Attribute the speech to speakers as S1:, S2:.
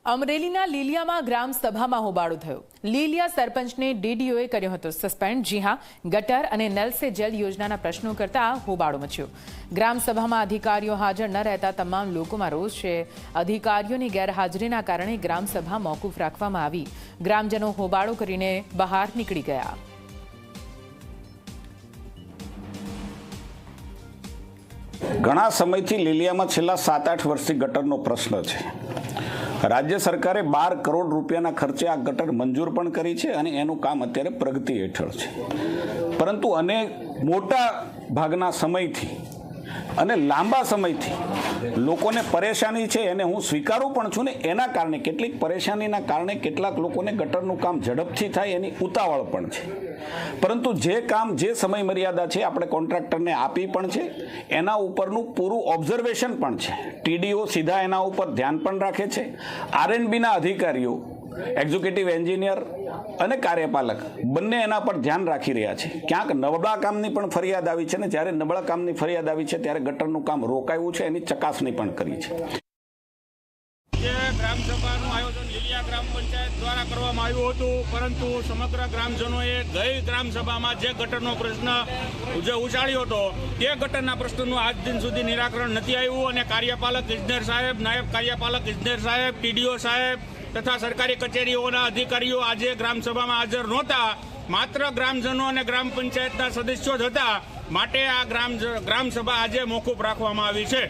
S1: અમરેલીના લીલિયામાં ગ્રામ સભામાં હોબાળો થયો। લીલિયા સરપંચને ડીડીઓએ કર્યો હતો સસ્પેન્ડ। જી હા, ગટર અને નલ સે જલ યોજનાના પ્રશ્નો કરતા હોબાળો મચ્યો। ગ્રામ સભામાં અધિકારીઓ હાજર ન રહેતા તમામ લોકોમાં રોષ છે। અધિકારીઓની ગેરહાજરીના કારણે ગ્રામ સભા મોકૂફ રાખવામાં આવી। ગ્રામજનો હોબાળો કરીને બહાર નીકળી ગયા।
S2: ઘણા સમયથી લીલિયામાં છેલ્લા 7-8 વર્ષથી ગટરનો પ્રશ્ન છે। રાજ્ય સરકારે 12 કરોડ રૂપિયાના ખર્ચે આ ગટર મંજૂર પણ કરી છે અને એનું કામ અત્યારે પ્રગતિ હેઠળ છે, પરંતુ અનેક મોટા ભાગના સમયથી અને લાંબા સમયથી લોકોને પરેશાની છે, એને હું સ્વીકારું પણ છું ને। એના કારણે કેટલીક પરેશાનીના કારણે કેટલાક લોકોને ગટરનું કામ ઝડપથી થાય એની ઉતાવળ પણ છે, પરંતુ જે કામ જે સમય મર્યાદા છે આપણે કોન્ટ્રાક્ટરને આપી પણ છે, એના ઉપરનું પૂરું ઓબ્ઝર્વેશન પણ છે। ટીડીઓ સીધા એના ઉપર ધ્યાન પણ રાખે છે। આરએનબીના અધિકારીઓ, એક્ઝિક્યુટિવ એન્જિનિયર અને કાર્યપાલક બંને એના પર ધ્યાન રાખી રહ્યા છે। ક્યાંક નબળા કામની પણ ફરિયાદ આવી છે ને જ્યારે નબળા કામની ફરિયાદ આવી છે ત્યારે ગટરનું કામ રોકાયું છે, એની ચકાસણી પણ કરી છે।
S3: ગ્રામસભાનું આયોજન લીલિયા ગ્રામ પંચાયત દ્વારા કરવામાં આવ્યું હતું, પરંતુ સમગ્ર ગ્રામજનોએ ગઈ ગ્રામસભામાં જે ગટરનો પ્રશ્ન ઉછાળ્યો હતો તે ગટરના પ્રશ્નનું આજ દિન સુધી નિરાકરણ નથી આવ્યું અને કાર્યપાલક ઇજનેર સાહેબ, નાયબ કાર્યપાલક ઇજનેર સાહેબ, ટીડીઓ સાહેબ તથા સરકારી કચેરીઓના અધિકારીઓ આજે ગ્રામસભામાં હાજર નહોતા। માત્ર ગ્રામજનો અને ગ્રામ પંચાયતના સદસ્યો જ હતા, માટે આ ગ્રામસભા આજે મોકૂફ રાખવામાં આવી છે।